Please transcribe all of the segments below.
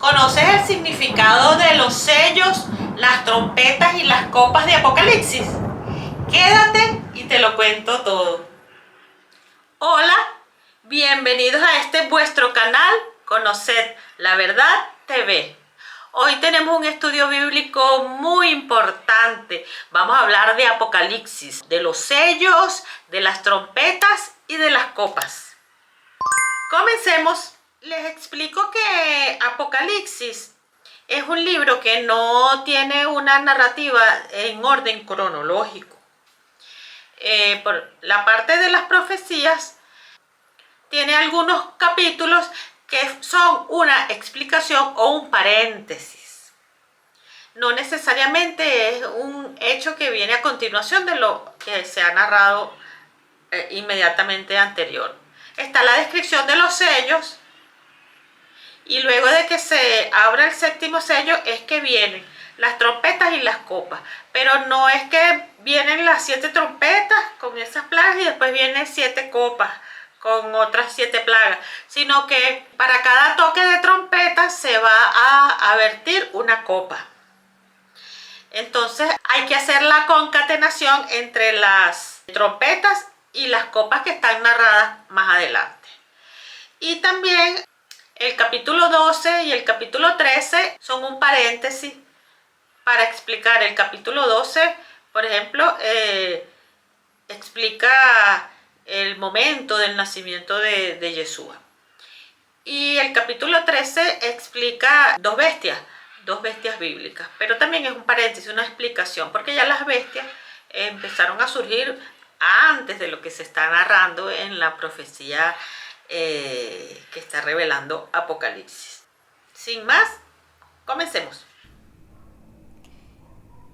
¿Conoces el significado de los sellos, las trompetas y las copas de Apocalipsis? Quédate y te lo cuento todo. Hola, bienvenidos a este vuestro canal, Conoced la Verdad TV. Hoy tenemos un estudio bíblico muy importante. Vamos a hablar de Apocalipsis, de los sellos, de las trompetas y de las copas. Comencemos. Les explico que Apocalipsis es un libro que no tiene una narrativa en orden cronológico. Por la parte de las profecías, tiene algunos capítulos que son una explicación o un paréntesis. No necesariamente es un hecho que viene a continuación de lo que se ha narrado inmediatamente anterior. Está la descripción de los sellos. Y luego de que se abra el séptimo sello es que vienen las trompetas y las copas. Pero no es que vienen las 7 trompetas con esas plagas y después vienen 7 copas con otras 7 plagas. Sino que para cada toque de trompeta se va a vertir una copa. Entonces hay que hacer la concatenación entre las trompetas y las copas que están narradas más adelante. Y también el capítulo 12 y el capítulo 13 son un paréntesis para explicar. El capítulo 12, por ejemplo, explica el momento del nacimiento de Yeshua. Y el capítulo 13 explica dos bestias bíblicas. Pero también es un paréntesis, una explicación, porque ya las bestias empezaron a surgir antes de lo que se está narrando en la profecía que está revelando Apocalipsis. Sin más, comencemos.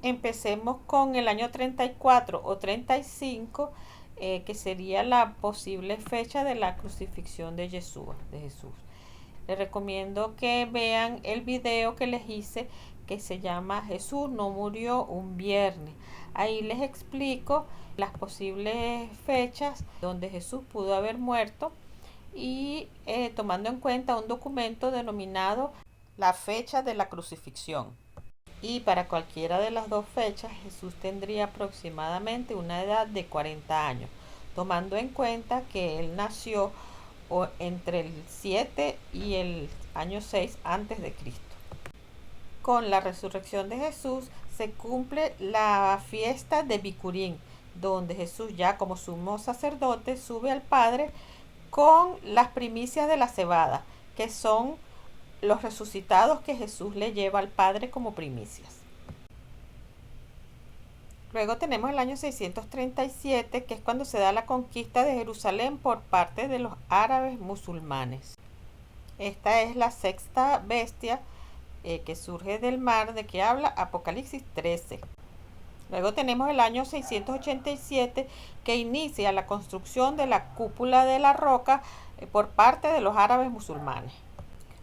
Empecemos con el año 34 o 35, que sería la posible fecha de la crucifixión de Jesús. Les recomiendo que vean el video que les hice que se llama Jesús no murió un viernes. Ahí les explico las posibles fechas donde Jesús pudo haber muerto y tomando en cuenta un documento denominado la fecha de la crucifixión. Y para cualquiera de las dos fechas Jesús tendría aproximadamente una edad de 40 años, tomando en cuenta que él nació entre el 7 y el año 6 antes de Cristo. Con la resurrección de Jesús se cumple la fiesta de Bicurín, donde Jesús ya como sumo sacerdote sube al Padre con las primicias de la cebada, que son los resucitados que Jesús le lleva al Padre como primicias. Luego tenemos el año 637, que es cuando se da la conquista de Jerusalén por parte de los árabes musulmanes. Esta es la sexta bestia que surge del mar, de que habla Apocalipsis 13. Luego tenemos el año 687, que inicia la construcción de la cúpula de la roca por parte de los árabes musulmanes.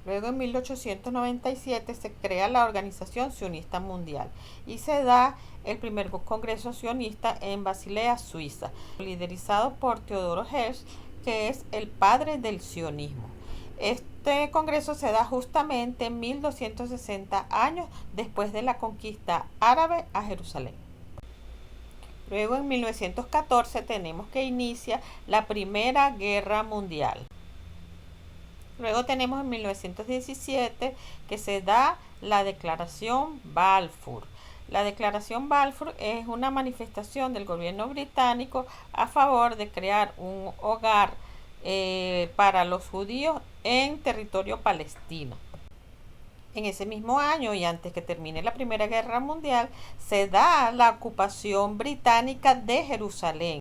Luego en 1897 se crea la Organización Sionista Mundial y se da el primer congreso sionista en Basilea, Suiza, liderizado por Teodoro Herz, que es el padre del sionismo. Este congreso se da justamente en 1260 años después de la conquista árabe a Jerusalén. Luego en 1914 tenemos que inicia la Primera Guerra Mundial. Luego tenemos en 1917 que se da la Declaración Balfour. La Declaración Balfour es una manifestación del gobierno británico a favor de crear un hogar para los judíos en territorio palestino. En ese mismo año y antes que termine la Primera Guerra Mundial, se da la ocupación británica de Jerusalén.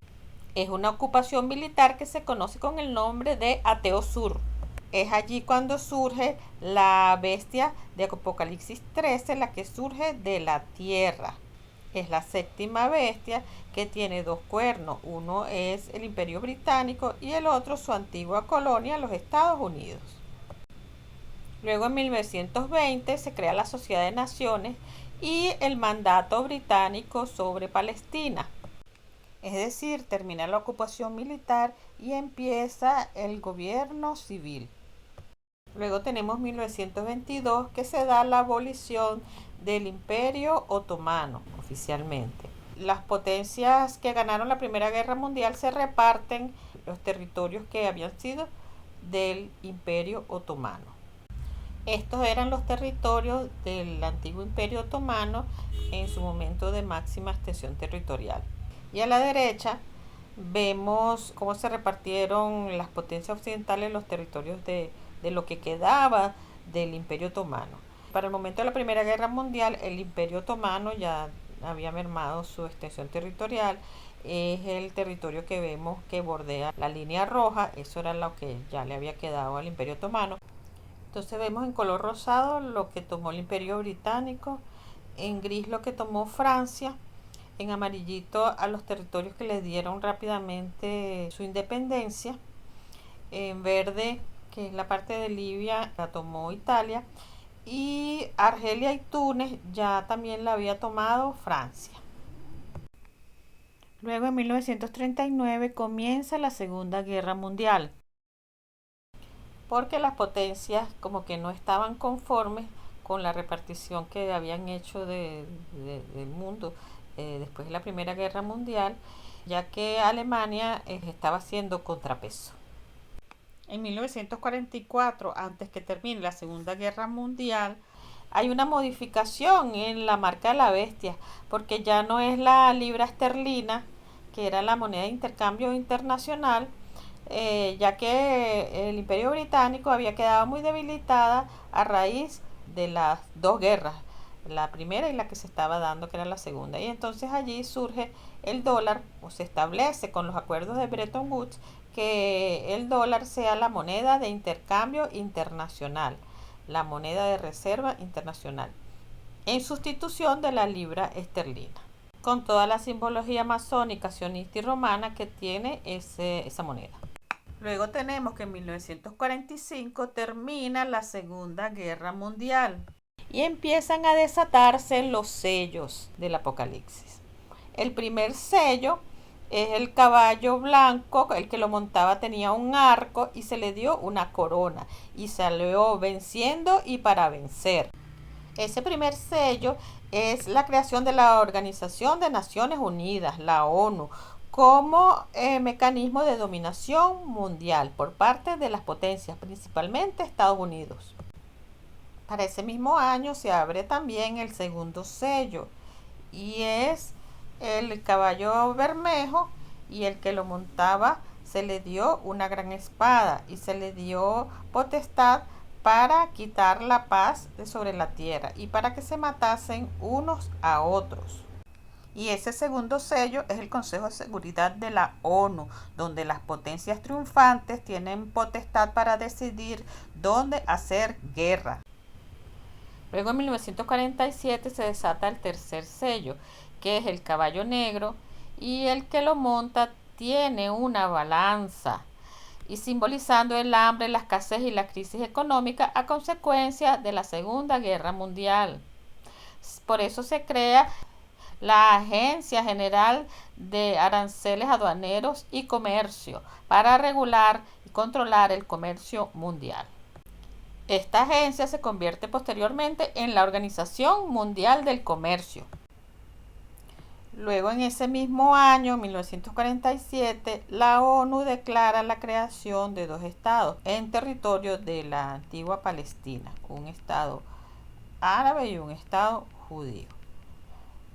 Es una ocupación militar que se conoce con el nombre de Ateo Sur. Es allí cuando surge la bestia de Apocalipsis 13, la que surge de la tierra. Es la séptima bestia que tiene 2 cuernos. Uno es el Imperio Británico y el otro su antigua colonia, los Estados Unidos. Luego en 1920 se crea la Sociedad de Naciones y el mandato británico sobre Palestina. Es decir, termina la ocupación militar y empieza el gobierno civil. Luego tenemos 1922, que se da la abolición del Imperio Otomano oficialmente. Las potencias que ganaron la Primera Guerra Mundial se reparten los territorios que habían sido del Imperio Otomano. Estos eran los territorios del antiguo Imperio Otomano en su momento de máxima extensión territorial. Y a la derecha vemos cómo se repartieron las potencias occidentales los territorios de lo que quedaba del Imperio Otomano. Para el momento de la Primera Guerra Mundial, el Imperio Otomano ya había mermado su extensión territorial. Es el territorio que vemos que bordea la línea roja. Eso era lo que ya le había quedado al Imperio Otomano. Entonces vemos en color rosado lo que tomó el Imperio Británico, en gris lo que tomó Francia, en amarillito a los territorios que les dieron rápidamente su independencia, en verde, que es la parte de Libia, la tomó Italia, y Argelia y Túnez ya también la había tomado Francia. Luego en 1939 comienza la Segunda Guerra Mundial, porque las potencias como que no estaban conformes con la repartición que habían hecho del mundo después de la Primera Guerra Mundial, ya que Alemania estaba haciendo contrapeso. En 1944, antes que termine la Segunda Guerra Mundial, hay una modificación en la marca de la bestia, porque ya no es la libra esterlina, que era la moneda de intercambio internacional, ya que el Imperio Británico había quedado muy debilitada a raíz de las dos guerras, la primera y la que se estaba dando, que era la segunda. Y entonces allí surge el dólar, o se establece con los acuerdos de Bretton Woods que el dólar sea la moneda de intercambio internacional, la moneda de reserva internacional, en sustitución de la libra esterlina, con toda la simbología masónica, sionista y romana que tiene esa moneda. Luego tenemos que en 1945 termina la Segunda Guerra Mundial y empiezan a desatarse los sellos del Apocalipsis. El primer sello es el caballo blanco, el que lo montaba tenía un arco y se le dio una corona y salió venciendo y para vencer. Ese primer sello es la creación de la Organización de Naciones Unidas, la ONU, como mecanismo de dominación mundial por parte de las potencias, principalmente Estados Unidos. Para ese mismo año se abre también el segundo sello y es el caballo bermejo, y el que lo montaba se le dio una gran espada y se le dio potestad para quitar la paz de sobre la tierra y para que se matasen unos a otros. Y ese segundo sello es el Consejo de Seguridad de la ONU, donde las potencias triunfantes tienen potestad para decidir dónde hacer guerra. Luego en 1947 se desata el tercer sello, que es el caballo negro, y el que lo monta tiene una balanza, y simbolizando el hambre, la escasez y la crisis económica a consecuencia de la Segunda Guerra Mundial. Por eso se crea la Agencia General de Aranceles Aduaneros y Comercio para regular y controlar el comercio mundial. Esta agencia se convierte posteriormente en la Organización Mundial del Comercio. Luego, en ese mismo año, 1947, la ONU declara la creación de dos estados en territorio de la antigua Palestina, un estado árabe y un estado judío.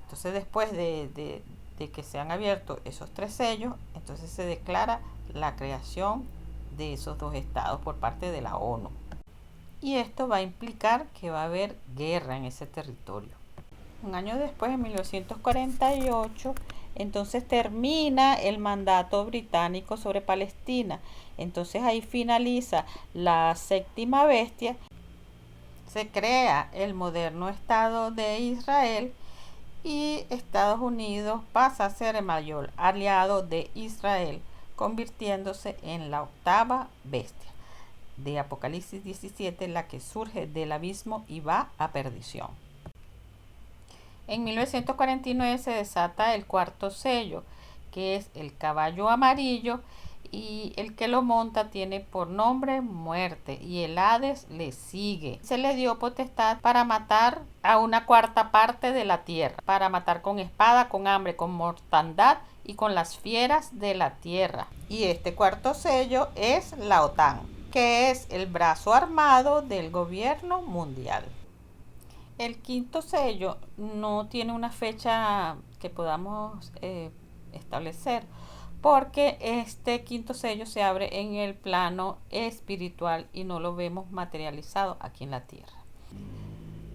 Entonces, después de que se han abierto esos tres sellos, entonces se declara la creación de esos dos estados por parte de la ONU. Y esto va a implicar que va a haber guerra en ese territorio. Un año después, en 1948, entonces termina el mandato británico sobre Palestina. Entonces ahí finaliza la séptima bestia. Se crea el moderno Estado de Israel y Estados Unidos pasa a ser el mayor aliado de Israel, convirtiéndose en la octava bestia de Apocalipsis 17, la que surge del abismo y va a perdición. En 1949 se desata el cuarto sello, que es el caballo amarillo, y el que lo monta tiene por nombre muerte, y el Hades le sigue. Se le dio potestad para matar a una cuarta parte de la tierra, para matar con espada, con hambre, con mortandad y con las fieras de la tierra. Y este cuarto sello es la OTAN, que es el brazo armado del gobierno mundial. El quinto sello no tiene una fecha que podamos establecer, porque este quinto sello se abre en el plano espiritual y no lo vemos materializado aquí en la tierra.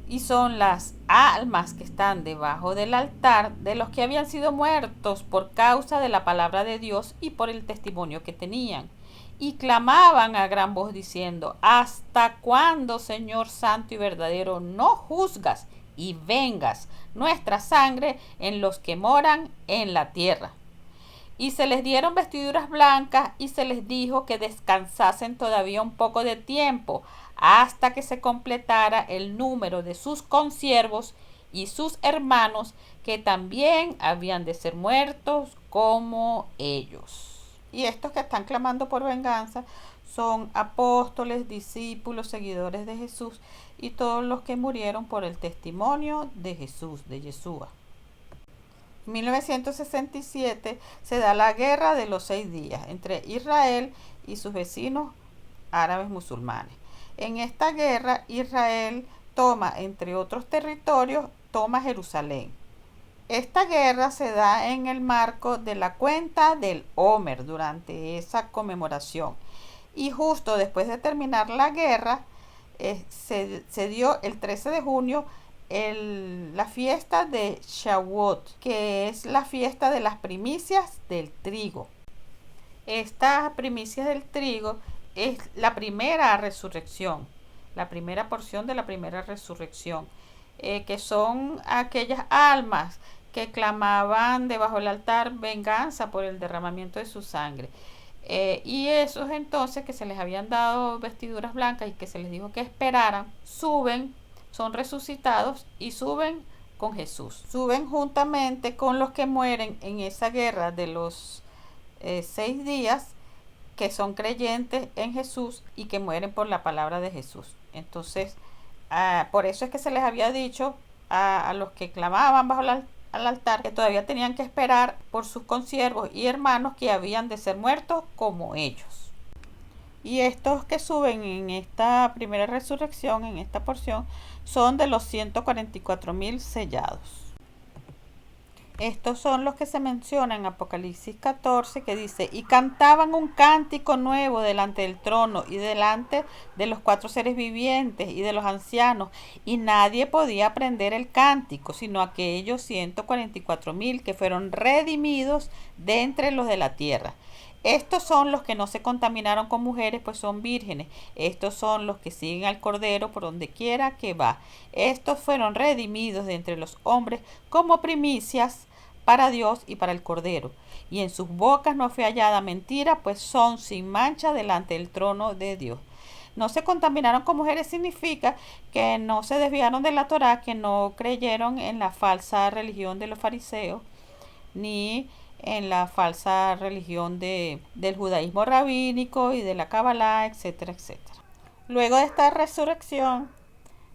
Y son las almas que están debajo del altar de los que habían sido muertos por causa de la palabra de Dios y por el testimonio que tenían. Y clamaban a gran voz diciendo: ¿hasta cuándo, Señor santo y verdadero, no juzgas y vengas nuestra sangre en los que moran en la tierra? Y se les dieron vestiduras blancas y se les dijo que descansasen todavía un poco de tiempo hasta que se completara el número de sus consiervos y sus hermanos, que también habían de ser muertos como ellos. Y estos que están clamando por venganza son apóstoles, discípulos, seguidores de Jesús y todos los que murieron por el testimonio de Jesús, de Yeshua. En 1967 se da la Guerra de los 6 días entre Israel y sus vecinos árabes musulmanes. En esta guerra Israel toma, entre otros territorios, toma Jerusalén. Esta guerra se da en el marco de la cuenta del Omer durante esa conmemoración. Y justo después de terminar la guerra, se dio el 13 de junio la fiesta de Shavuot, que es la fiesta de las primicias del trigo. Estas primicias del trigo es la primera resurrección, la primera porción de la primera resurrección, que son aquellas almas que clamaban debajo del altar venganza por el derramamiento de su sangre. Y esos entonces que se les habían dado vestiduras blancas y que se les dijo que esperaran, suben, son resucitados y suben con Jesús. Suben juntamente con los que mueren en esa guerra de los 6 días, que son creyentes en Jesús y que mueren por la palabra de Jesús. Entonces, por eso es que se les había dicho a los que clamaban bajo al altar que todavía tenían que esperar por sus consiervos y hermanos que habían de ser muertos como ellos. Y estos que suben en esta primera resurrección, en esta porción, son de los 144,000 sellados. Estos son los que se mencionan en Apocalipsis 14, que dice: y cantaban un cántico nuevo delante del trono y delante de los 4 seres vivientes y de los ancianos, y nadie podía aprender el cántico, sino aquellos 144,000 que fueron redimidos de entre los de la tierra. Estos son los que no se contaminaron con mujeres, pues son vírgenes. Estos son los que siguen al Cordero por donde quiera que va. Estos fueron redimidos de entre los hombres como primicias para Dios y para el Cordero. Y en sus bocas no fue hallada mentira, pues son sin mancha delante del trono de Dios. No se contaminaron con mujeres significa que no se desviaron de la Torá, que no creyeron en la falsa religión de los fariseos, ni en la falsa religión del judaísmo rabínico y de la Kabbalah, etcétera, etcétera. Luego de esta resurrección,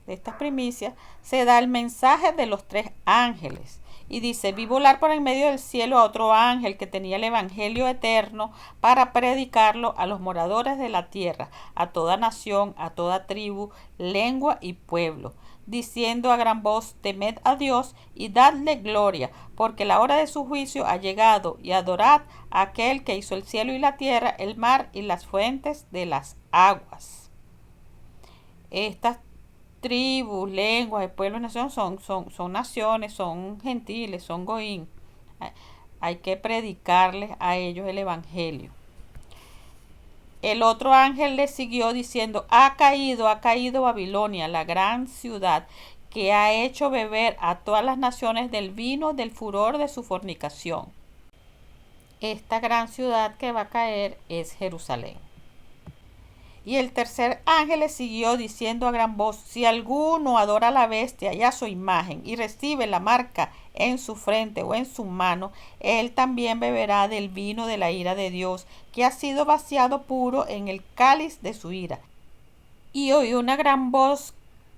de estas primicias, se da el mensaje de los 3 ángeles. Y dice: vi volar por en medio del cielo a otro ángel que tenía el evangelio eterno para predicarlo a los moradores de la tierra, a toda nación, a toda tribu, lengua y pueblo, diciendo a gran voz: temed a Dios y dadle gloria, porque la hora de su juicio ha llegado, y adorad a aquel que hizo el cielo y la tierra, el mar y las fuentes de las aguas. Estas tribus, lenguas, pueblos, naciones son naciones, son gentiles, son goín. Hay que predicarles a ellos el evangelio. El otro ángel le siguió diciendo: ha caído Babilonia, la gran ciudad, que ha hecho beber a todas las naciones del vino del furor de su fornicación. Esta gran ciudad que va a caer es Jerusalén. Y el tercer ángel le siguió diciendo a gran voz: si alguno adora a la bestia y a su imagen y recibe la marca en su frente o en su mano, él también beberá del vino de la ira de Dios, que ha sido vaciado puro en el cáliz de su ira. Y oí una gran voz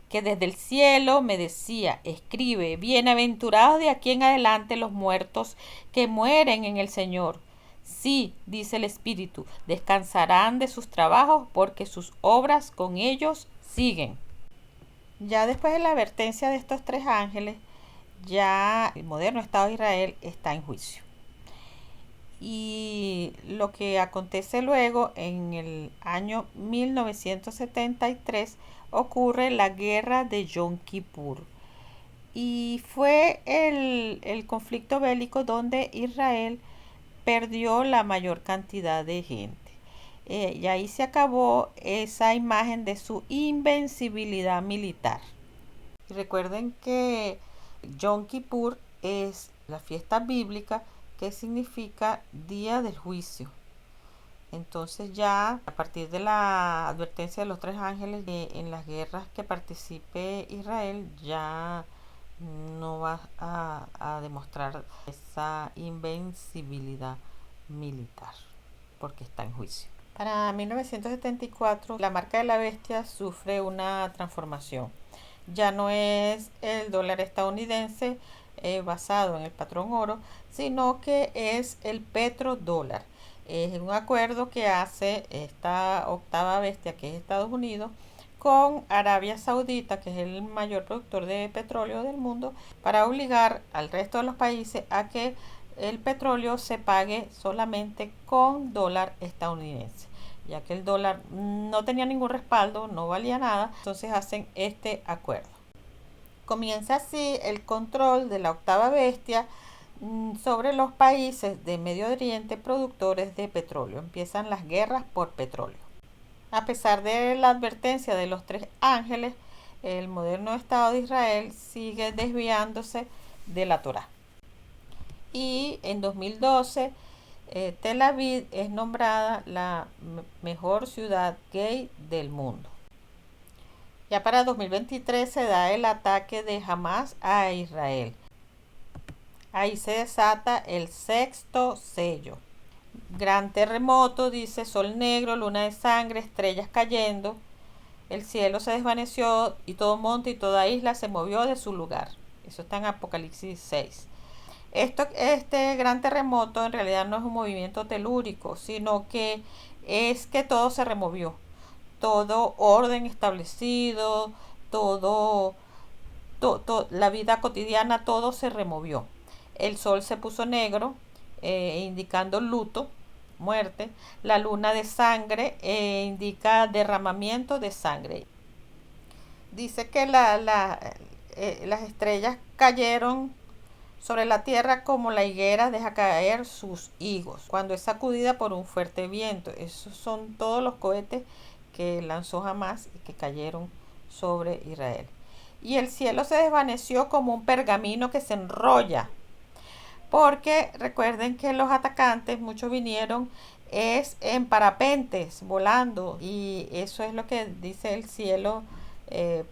que desde el cielo me decía: escribe, bienaventurados de aquí en adelante los muertos que mueren en el Señor. Sí, dice el Espíritu, descansarán de sus trabajos porque sus obras con ellos siguen. Ya después de la advertencia de estos tres ángeles, ya el moderno Estado de Israel está en juicio. Y lo que acontece luego, en el año 1973, ocurre la guerra de Yom Kippur. Y fue el conflicto bélico donde Israel perdió la mayor cantidad de gente. Y ahí se acabó esa imagen de su invencibilidad militar. Y recuerden que Yom Kippur es la fiesta bíblica que significa día del juicio. Entonces ya a partir de la advertencia de los tres ángeles, en las guerras que participe Israel ya no va a demostrar esa invencibilidad militar porque está en juicio. Para 1974 la marca de la bestia sufre una transformación. Ya no es el dólar estadounidense basado en el patrón oro, sino que es el petrodólar. Es un acuerdo que hace esta octava bestia, que es Estados Unidos, con Arabia Saudita, que es el mayor productor de petróleo del mundo, para obligar al resto de los países a que el petróleo se pague solamente con dólar estadounidense, ya que el dólar no tenía ningún respaldo, no valía nada. Entonces hacen este acuerdo. Comienza así el control de la octava bestia sobre los países de Medio Oriente productores de petróleo. Empiezan las guerras por petróleo. A pesar de la advertencia de los tres ángeles, el moderno Estado de Israel sigue desviándose de la Torá. Y en 2012, Tel Aviv es nombrada la mejor ciudad gay del mundo. Ya para 2023 se da el ataque de Hamas a Israel. Ahí se desata el sexto sello. Gran terremoto, dice: sol negro, luna de sangre, estrellas cayendo. El cielo se desvaneció y todo monte y toda isla se movió de su lugar. Eso está en Apocalipsis 6. Este gran terremoto en realidad no es un movimiento telúrico, sino que es que todo se removió. Todo orden establecido, la vida cotidiana, todo se removió. El sol se puso negro, indicando luto, muerte. La luna de sangre indica derramamiento de sangre. Dice que las estrellas cayeron sobre la tierra como la higuera deja caer sus higos cuando es sacudida por un fuerte viento. Esos son todos los cohetes que lanzó Hamas y que cayeron sobre Israel. Y el cielo se desvaneció como un pergamino que se enrolla, porque recuerden que los atacantes, muchos vinieron en parapentes volando, y eso es lo que dice el cielo,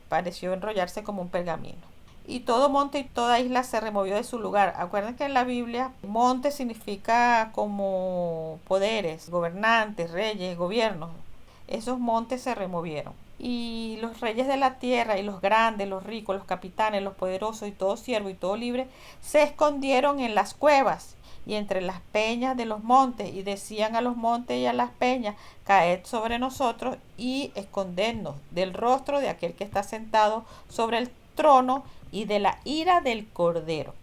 pareció enrollarse como un pergamino. Y todo monte y toda isla se removió de su lugar. Acuérdense que en la Biblia monte significa como poderes, gobernantes, reyes, gobiernos. Esos montes se removieron. Y los reyes de la tierra, y los grandes, los ricos, los capitanes, los poderosos, y todo siervo y todo libre, se escondieron en las cuevas y entre las peñas de los montes, y decían a los montes y a las peñas: caed sobre nosotros y escondednos del rostro de aquel que está sentado sobre el trono y de la ira del Cordero.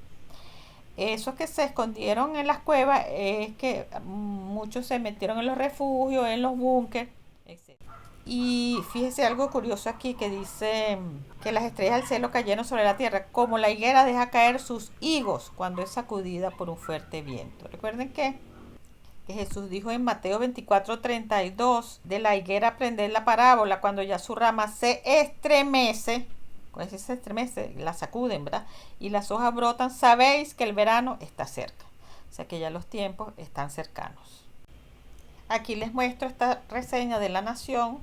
Esos que se escondieron en las cuevas es que muchos se metieron en los refugios, en los búnkeres, etc. Y fíjese algo curioso aquí, que dice que las estrellas del cielo cayeron sobre la tierra como la higuera deja caer sus higos cuando es sacudida por un fuerte viento. Recuerden que Jesús dijo en Mateo 24:32: de la higuera aprended la parábola, cuando ya su rama se estremece. Cuando se estremece, la sacuden, ¿verdad? Y las hojas brotan, sabéis que el verano está cerca. O sea que ya los tiempos están cercanos. Aquí les muestro esta reseña de La Nación,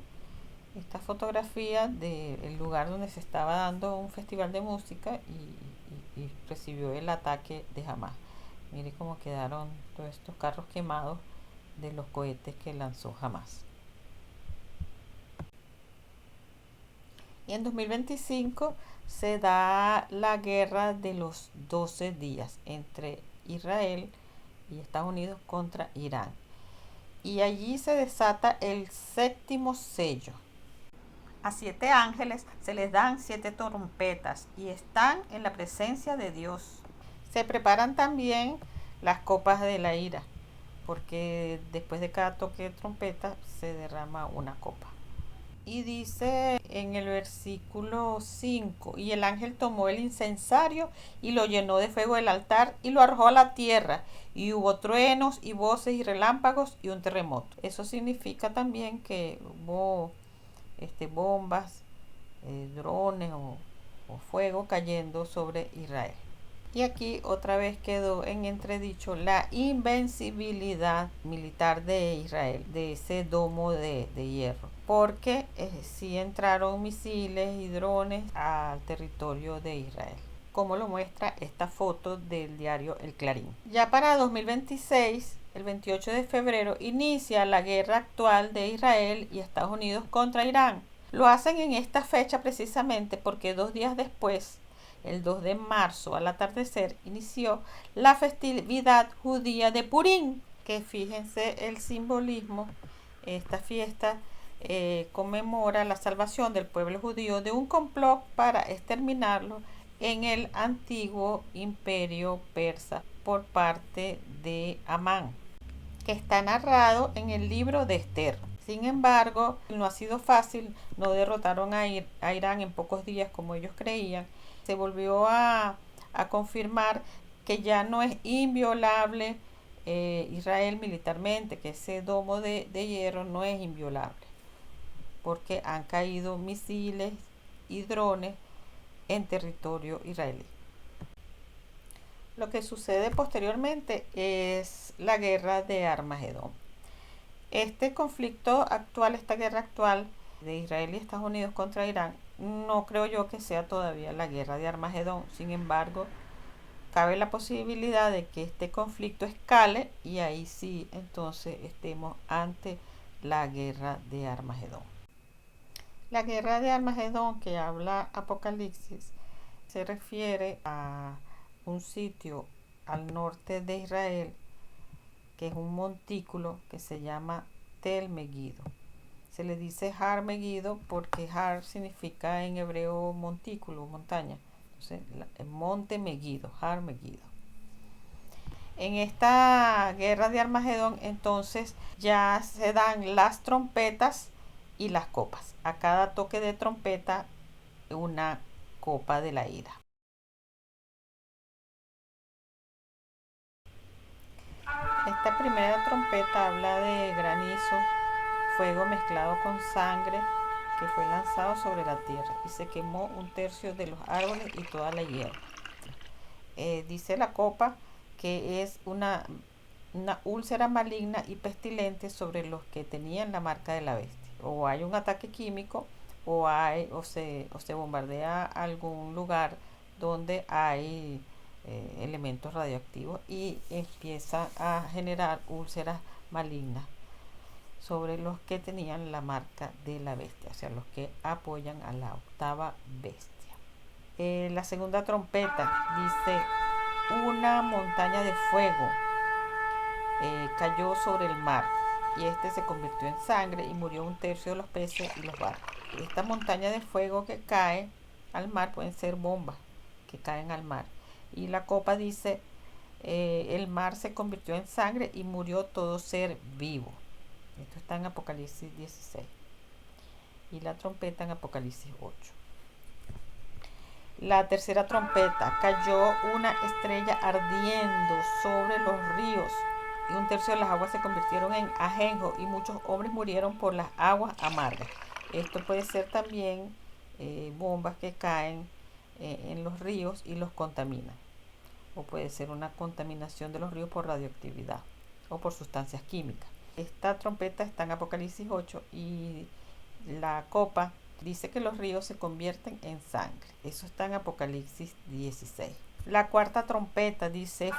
esta fotografía del lugar donde se estaba dando un festival de música y recibió el ataque de Hamas. Mire cómo quedaron todos estos carros quemados de los cohetes que lanzó Hamas. Y en 2025 se da la guerra de los 12 días entre Israel y Estados Unidos contra Irán. Y allí se desata el séptimo sello. A 7 ángeles se les dan 7 trompetas y están en la presencia de Dios. Se preparan también las copas de la ira, porque después de cada toque de trompeta se derrama una copa. Y dice en el versículo 5, y el ángel tomó el incensario y lo llenó de fuego del altar y lo arrojó a la tierra, y hubo truenos y voces y relámpagos y un terremoto. Eso significa también que hubo bombas, drones o fuego cayendo sobre Israel. Y aquí otra vez quedó en entredicho la invencibilidad militar de Israel, de ese domo de hierro, porque sí entraron misiles y drones al territorio de Israel, como lo muestra esta foto del diario El Clarín. Ya para 2026, el 28 de febrero, inicia la guerra actual de Israel y Estados Unidos contra Irán. Lo hacen en esta fecha precisamente porque 2 días después, el 2 de marzo al atardecer, inició la festividad judía de Purim, que fíjense el simbolismo. Esta fiesta conmemora la salvación del pueblo judío de un complot para exterminarlo en el antiguo imperio persa por parte de Amán, que está narrado en el libro de Esther. Sin embargo, no ha sido fácil, no derrotaron a Irán en pocos días como ellos creían. Se volvió a confirmar que ya no es inviolable Israel militarmente, que ese domo de hierro no es inviolable, porque han caído misiles y drones en territorio israelí. Lo que sucede posteriormente es la guerra de Armagedón. Este conflicto actual, esta guerra actual de Israel y Estados Unidos contra Irán, no creo yo que sea todavía la guerra de Armagedón. Sin embargo, cabe la posibilidad de que este conflicto escale y ahí sí entonces estemos ante la guerra de Armagedón. La guerra de Armagedón que habla Apocalipsis se refiere a un sitio al norte de Israel, que es un montículo que se llama Tel Megiddo. Se le dice Har Megiddo porque Har significa en hebreo montículo, montaña. Entonces, el monte Megiddo, Har Megiddo. En esta guerra de Armagedón, entonces, ya se dan las trompetas y las copas. A cada toque de trompeta, una copa de la ira. Esta primera trompeta habla de granizo, fuego mezclado con sangre que fue lanzado sobre la tierra y se quemó 1/3 de los árboles y toda la hierba. Dice la copa que es una úlcera maligna y pestilente sobre los que tenían la marca de la bestia. O hay un ataque químico o se bombardea algún lugar donde hay elementos radioactivos y empieza a generar úlceras malignas sobre los que tenían la marca de la bestia, o sea, los que apoyan a la octava bestia. La segunda trompeta dice: una montaña de fuego cayó sobre el mar y este se convirtió en sangre y murió 1/3 de los peces y los barcos. Esta montaña de fuego que cae al mar pueden ser bombas que caen al mar. Y la copa dice: el mar se convirtió en sangre y murió todo ser vivo. Esto está en Apocalipsis 16. Y la trompeta en Apocalipsis 8. La tercera trompeta: cayó una estrella ardiendo sobre los ríos y 1/3 de las aguas se convirtieron en ajenjo y muchos hombres murieron por las aguas amargas. Esto puede ser también bombas que caen en los ríos y los contaminan. O puede ser una contaminación de los ríos por radioactividad o por sustancias químicas. Esta trompeta está en Apocalipsis 8 y la copa, dice que los ríos se convierten en sangre. Eso está en Apocalipsis 16. La cuarta trompeta dice,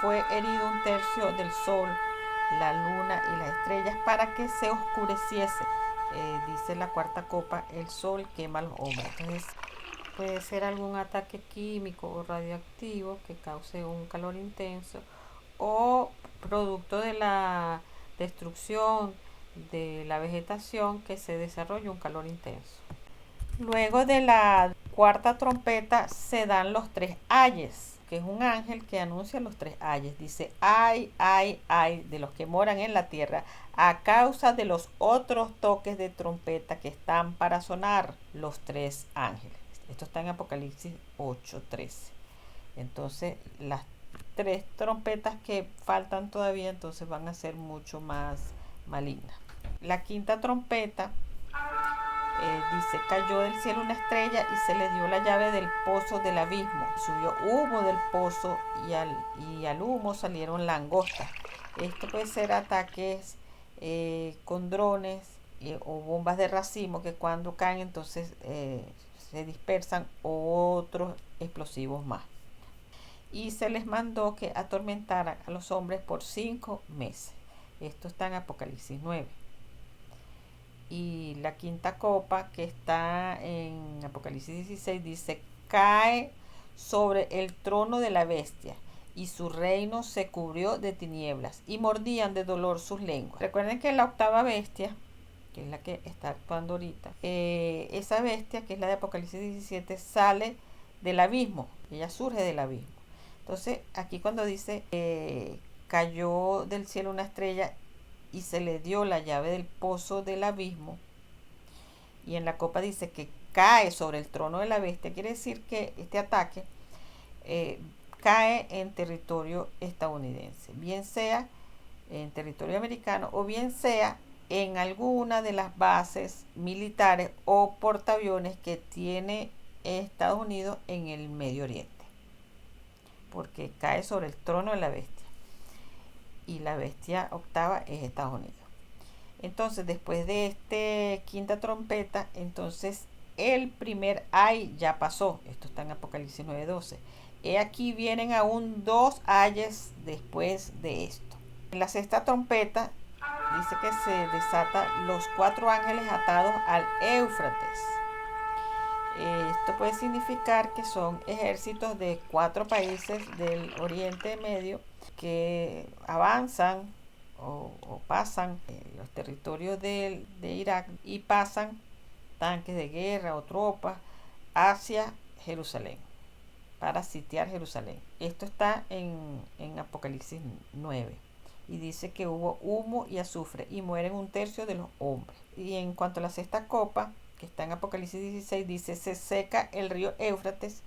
fue herido un tercio del sol, la luna y las estrellas para que se oscureciese. Dice la cuarta copa, el sol quema a los hombres. Entonces puede ser algún ataque químico o radioactivo que cause un calor intenso o producto de la destrucción de la vegetación que se desarrolla un calor intenso. Luego de la cuarta trompeta se dan los tres ayes, que es un ángel que anuncia los tres ayes. Dice, ay, ay, ay de los que moran en la tierra a causa de los otros toques de trompeta que están para sonar, los tres ángeles. Esto está en Apocalipsis 8:13. Entonces las tres trompetas que faltan todavía entonces van a ser mucho más malignas. La quinta trompeta dice, cayó del cielo una estrella y se le dio la llave del pozo del abismo. Subió humo del pozo y al humo salieron langostas. Esto puede ser ataques con drones o bombas de racimo que cuando caen entonces se dispersan otros explosivos más. Y se les mandó que atormentaran a los hombres por 5 meses. Esto está en Apocalipsis 9. Y la quinta copa que está en Apocalipsis 16 dice, cae sobre el trono de la bestia y su reino se cubrió de tinieblas y mordían de dolor sus lenguas. Recuerden que la octava bestia, que es la que está actuando ahorita, esa bestia que es la de Apocalipsis 17 sale del abismo, ella surge del abismo. Entonces aquí cuando dice cayó del cielo una estrella y se le dio la llave del pozo del abismo, y en la copa dice que cae sobre el trono de la bestia, quiere decir que este ataque cae en territorio estadounidense, bien sea en territorio americano o bien sea en alguna de las bases militares o portaaviones que tiene Estados Unidos en el Medio Oriente, porque cae sobre el trono de la bestia. Y la bestia octava es Estados Unidos. Entonces después de este quinta trompeta, entonces el primer ay ya pasó. Esto está en Apocalipsis 9:12. He aquí vienen aún 2 ayes después de esto. En la sexta trompeta dice que se desata los 4 ángeles atados al Éufrates. Esto puede significar que son ejércitos de 4 países del Oriente Medio que avanzan o pasan los territorios de Irak y pasan tanques de guerra o tropas hacia Jerusalén para sitiar Jerusalén. Esto está en Apocalipsis 9 y dice que hubo humo y azufre y mueren un tercio de los hombres. Y en cuanto a la sexta copa, que está en Apocalipsis 16, dice, se seca el río Éufrates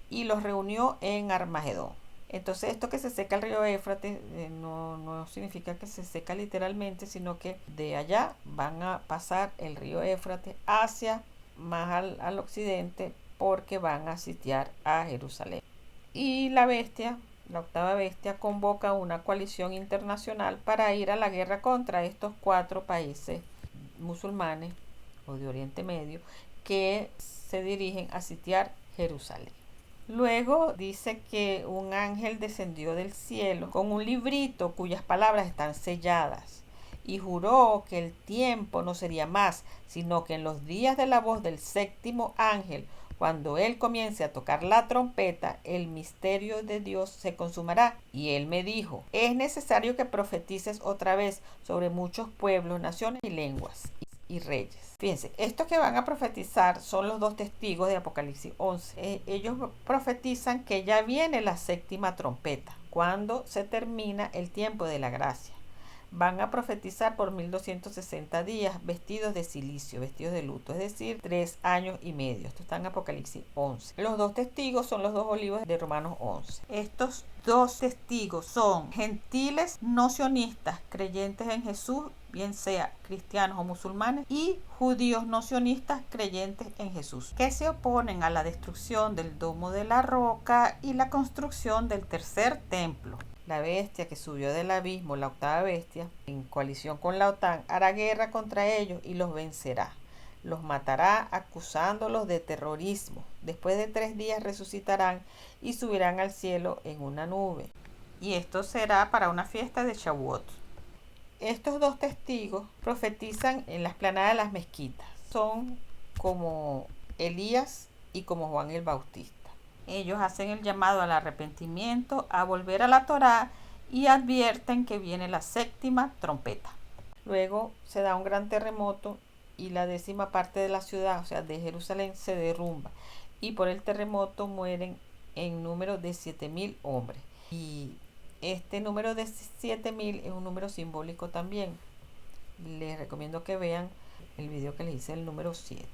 y los reunió en Armagedón. Entonces esto que se seca el río Éufrates no significa que se seca literalmente, sino que de allá van a pasar el río Éufrates hacia más al occidente porque van a sitiar a Jerusalén. Y la bestia, la octava bestia, convoca una coalición internacional para ir a la guerra contra estos 4 países musulmanes o de Oriente Medio que se dirigen a sitiar Jerusalén. Luego dice que un ángel descendió del cielo con un librito cuyas palabras están selladas y juró que el tiempo no sería más, sino que en los días de la voz del séptimo ángel, cuando él comience a tocar la trompeta, el misterio de Dios se consumará. Y él me dijo, es necesario que profetices otra vez sobre muchos pueblos, naciones y lenguas y reyes. Fíjense, estos que van a profetizar son los 2 testigos de Apocalipsis 11. Ellos profetizan que ya viene la séptima trompeta, cuando se termina el tiempo de la gracia. Van a profetizar por 1260 días vestidos de cilicio, vestidos de luto, es decir, 3 años y medio. Esto está en Apocalipsis 11. Los 2 testigos son los 2 olivos de Romanos 11. Estos 2 testigos son gentiles no sionistas, creyentes en Jesús, bien sea cristianos o musulmanes, y judíos no sionistas, creyentes en Jesús, que se oponen a la destrucción del domo de la roca y la construcción del tercer templo. La bestia que subió del abismo, la octava bestia, en coalición con la OTAN, hará guerra contra ellos y los vencerá. los matará acusándolos de terrorismo. Después de 3 días resucitarán y subirán al cielo en una nube. Y esto será para una fiesta de Shavuot. Estos 2 testigos profetizan en la explanada de las mezquitas. Son como Elías y como Juan el Bautista. Ellos hacen el llamado al arrepentimiento, a volver a la Torá y advierten que viene la 7ª trompeta. Luego se da un gran terremoto y la 10ª parte de la ciudad, o sea, de Jerusalén, se derrumba. Y por el terremoto mueren en número de 7.000 hombres. Y este número de 7.000 es un número simbólico también. Les recomiendo que vean el video que les hice, el número 7.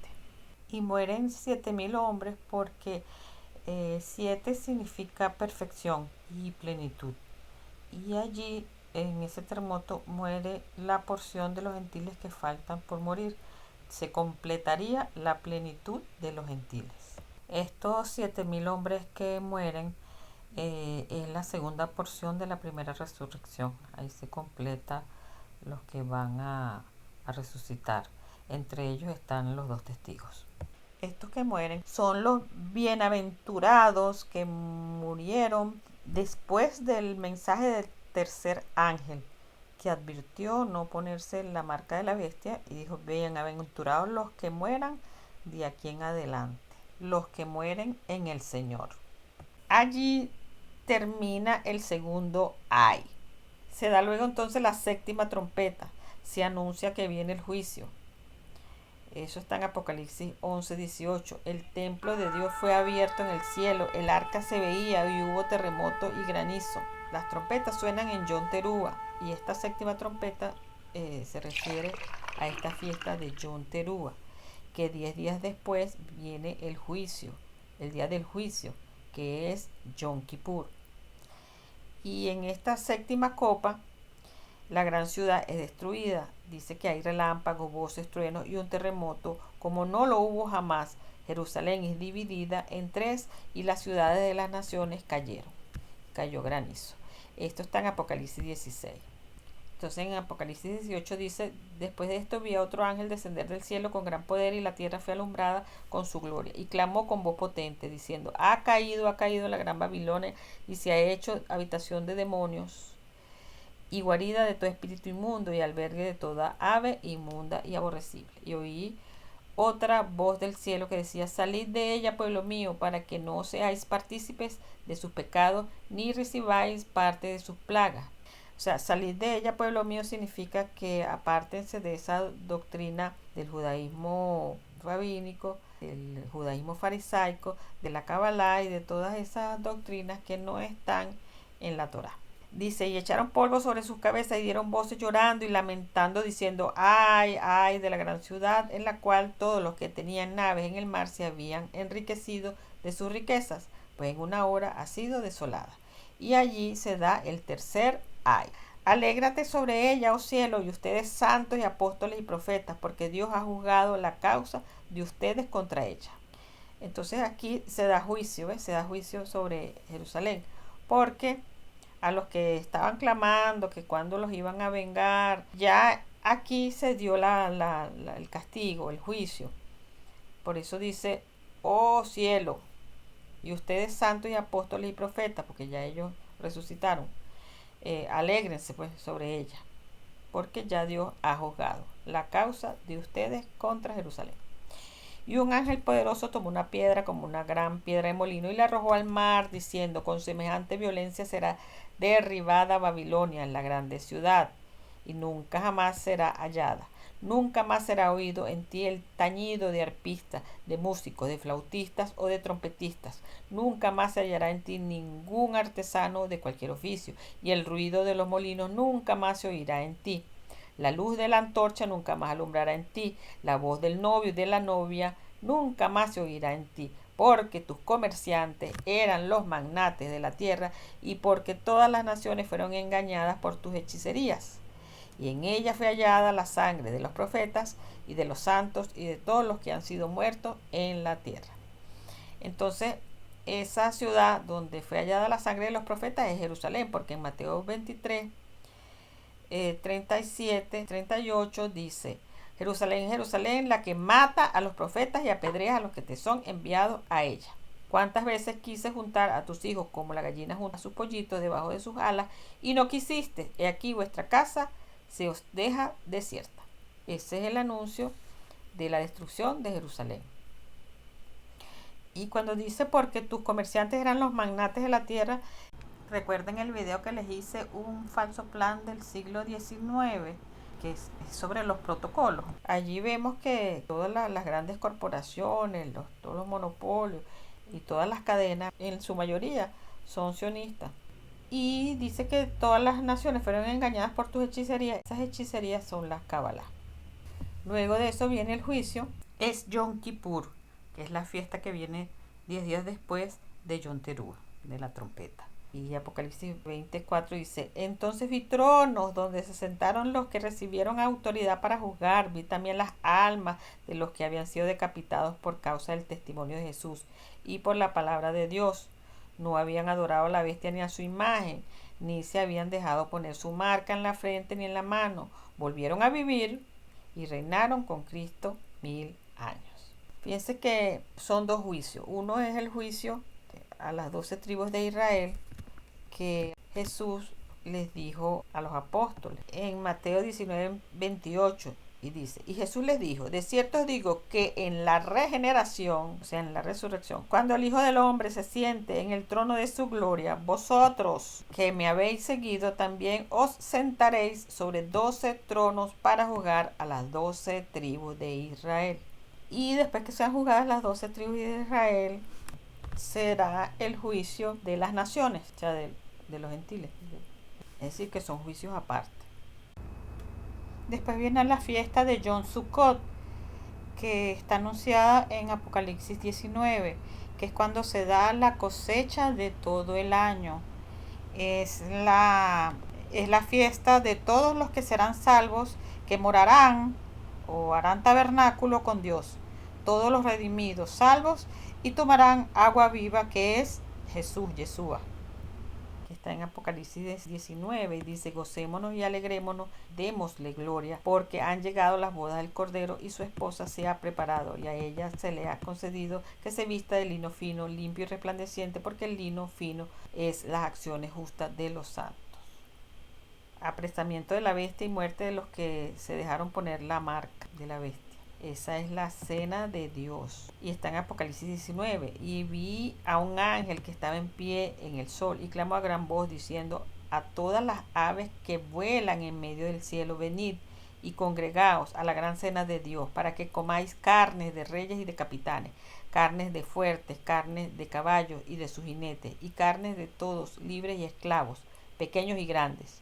Y mueren 7.000 hombres porque 7 significa perfección y plenitud. Y allí, en ese terremoto, muere la porción de los gentiles que faltan por morir. Se completaría la plenitud de los gentiles. Estos 7.000 hombres que mueren es la segunda porción de la primera resurrección. Ahí se completa los que van a resucitar. Entre ellos están los 2 testigos. Estos que mueren son los bienaventurados que murieron después del mensaje del tercer ángel, que advirtió no ponerse la marca de la bestia y dijo: bienaventurados los que mueran de aquí en adelante, los que mueren en el Señor. Allí termina el segundo ay. Se da luego entonces la 7ª trompeta. Se anuncia que viene el juicio. Eso está en Apocalipsis 11:18. El templo de Dios fue abierto en el cielo, el arca se veía y hubo terremoto y granizo. Las trompetas suenan en Yom Teruah y esta 7ª trompeta se refiere a esta fiesta de Yom Teruah, que 10 días después viene el juicio, el día del juicio, que es Yom Kippur. Y en esta 7ª copa, la gran ciudad es destruida. Dice que hay relámpagos, voces, truenos y un terremoto como no lo hubo jamás. Jerusalén es dividida en 3 y las ciudades de las naciones cayeron. Cayó granizo. Esto está en Apocalipsis 16. Entonces en Apocalipsis 18 dice: después de esto vi a otro ángel descender del cielo con gran poder y la tierra fue alumbrada con su gloria. Y clamó con voz potente diciendo: ha caído la gran Babilonia y se ha hecho habitación de demonios y guarida de todo espíritu inmundo y albergue de toda ave inmunda y aborrecible. Y oí otra voz del cielo que decía: salid de ella, pueblo mío, para que no seáis partícipes de sus pecados, ni recibáis parte de sus plagas. O sea, salid de ella, pueblo mío, significa que apártense de esa doctrina del judaísmo rabínico, del judaísmo farisaico, de la Kabbalah y de todas esas doctrinas que no están en la Torá. Dice: y echaron polvo sobre sus cabezas y dieron voces llorando y lamentando, diciendo: ay, ay de la gran ciudad, en la cual todos los que tenían naves en el mar se habían enriquecido de sus riquezas, pues en una hora ha sido desolada. Y allí se da el tercer ay. Alégrate sobre ella, oh cielo, y ustedes santos y apóstoles y profetas, porque Dios ha juzgado la causa de ustedes contra ella. Entonces aquí se da juicio, se da juicio sobre Jerusalén, porque a los que estaban clamando que cuando los iban a vengar, ya aquí se dio el castigo, el juicio. Por eso dice: oh cielo, y ustedes santos y apóstoles y profetas, porque ya ellos resucitaron, alégrense pues sobre ella, porque ya Dios ha juzgado la causa de ustedes contra Jerusalén. Y un ángel poderoso tomó una piedra como una gran piedra de molino y la arrojó al mar, diciendo: con semejante violencia será derribada Babilonia, la grande ciudad, y nunca jamás será hallada. Nunca más será oído en ti el tañido de arpistas, de músicos, de flautistas o de trompetistas. Nunca más se hallará en ti ningún artesano de cualquier oficio, y el ruido de los molinos nunca más se oirá en ti. La luz de la antorcha nunca más alumbrará en ti. La voz del novio y de la novia nunca más se oirá en ti, porque tus comerciantes eran los magnates de la tierra y porque todas las naciones fueron engañadas por tus hechicerías. Y en ella fue hallada la sangre de los profetas y de los santos y de todos los que han sido muertos en la tierra. Entonces, esa ciudad donde fue hallada la sangre de los profetas es Jerusalén, porque en Mateo 23, 37, 38 dice: Jerusalén, Jerusalén, la que mata a los profetas y apedrea a los que te son enviados a ella. ¿Cuántas veces quise juntar a tus hijos como la gallina junta a sus pollitos debajo de sus alas y no quisiste? He aquí vuestra casa se os deja desierta. Ese es el anuncio de la destrucción de Jerusalén. Y cuando dice porque tus comerciantes eran los magnates de la tierra, recuerden el video que les hice, un falso plan del siglo XIX, que es sobre los protocolos. Allí vemos que todas las grandes corporaciones, todos los monopolios y todas las cadenas, en su mayoría, son sionistas. Y dice que todas las naciones fueron engañadas por tus hechicerías. Esas hechicerías son las cábalas. Luego de eso viene el juicio. Es Yom Kippur, que es la fiesta que viene 10 días después de Yom Teruah, de la trompeta. Y Apocalipsis 24 dice: entonces vi tronos donde se sentaron los que recibieron autoridad para juzgar. Vi también las almas de los que habían sido decapitados por causa del testimonio de Jesús y por la palabra de Dios. No habían adorado a la bestia ni a su imagen, ni se habían dejado poner su marca en la frente ni en la mano. Volvieron a vivir y reinaron con Cristo 1000 años. Fíjense que son dos juicios. Uno es el juicio a las 12 tribus de Israel, que Jesús les dijo a los apóstoles en Mateo 19:28, y dice: y Jesús les dijo, de cierto os digo que en la regeneración, o sea, en la resurrección, cuando el Hijo del Hombre se siente en el trono de su gloria, vosotros que me habéis seguido también os sentaréis sobre 12 tronos para juzgar a las 12 tribus de Israel. Y después que sean juzgadas las 12 tribus de Israel, será el juicio de las naciones, o sea, de los gentiles. Es decir, que son juicios aparte. Después viene la fiesta de Yom Sukkot, que está anunciada en Apocalipsis 19, que es cuando se da la cosecha de todo el año. Es la fiesta de todos los que serán salvos, que morarán o harán tabernáculo con Dios. Todos los redimidos, salvos, y tomarán agua viva, que es Jesús, Yeshua, que está en Apocalipsis 19, y dice: gocémonos y alegrémonos, démosle gloria, porque han llegado las bodas del Cordero y su esposa se ha preparado, y a ella se le ha concedido que se vista de lino fino, limpio y resplandeciente, porque el lino fino es las acciones justas de los santos. Apresamiento de la bestia y muerte de los que se dejaron poner la marca de la bestia. Esa es la cena de Dios. Y está en Apocalipsis 19. Y vi a un ángel que estaba en pie en el sol y clamó a gran voz diciendo a todas las aves que vuelan en medio del cielo: venid y congregaos a la gran cena de Dios, para que comáis carnes de reyes y de capitanes, carnes de fuertes, carnes de caballos y de sus jinetes, y carnes de todos, libres y esclavos, pequeños y grandes.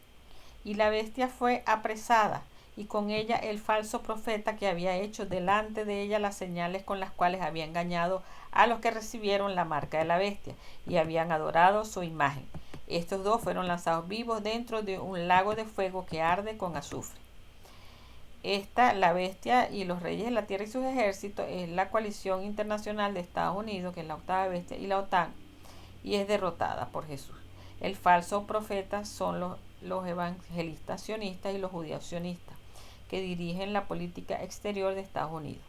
Y la bestia fue apresada, y con ella el falso profeta, que había hecho delante de ella las señales con las cuales había engañado a los que recibieron la marca de la bestia y habían adorado su imagen. Estos dos fueron lanzados vivos dentro de un lago de fuego que arde con azufre. La bestia y los reyes de la tierra y sus ejércitos, es la coalición internacional de Estados Unidos, que es la octava bestia, y la OTAN, y es derrotada por Jesús. El falso profeta son los evangelistas sionistas y los judíos sionistas, que dirigen la política exterior de Estados Unidos.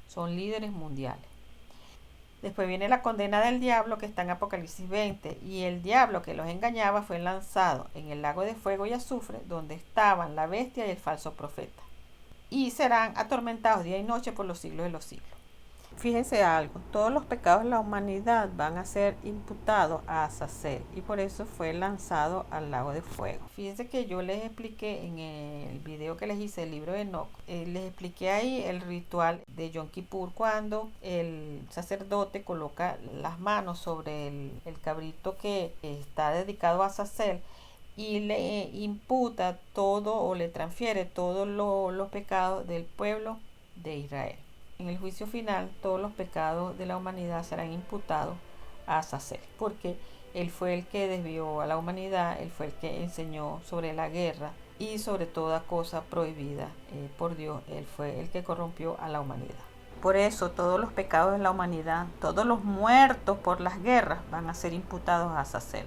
Son líderes mundiales. Después viene la condena del diablo, que está en Apocalipsis 20, y el diablo que los engañaba fue lanzado en el lago de fuego y azufre, donde estaban la bestia y el falso profeta, y serán atormentados día y noche por los siglos de los siglos. Fíjense algo, todos los pecados de la humanidad van a ser imputados a Azazel, y por eso fue lanzado al lago de fuego. Fíjense que yo les expliqué en el video que les hice, el libro de Enoch, les expliqué ahí el ritual de Yom Kippur, cuando el sacerdote coloca las manos sobre el cabrito que está dedicado a Azazel y le imputa todo, o le transfiere todos los pecados del pueblo de Israel. En el juicio final, todos los pecados de la humanidad serán imputados a Azazel, porque él fue el que desvió a la humanidad, él fue el que enseñó sobre la guerra y sobre toda cosa prohibida por Dios. Él fue el que corrompió a la humanidad. Por eso todos los pecados de la humanidad, todos los muertos por las guerras, van a ser imputados a Azazel.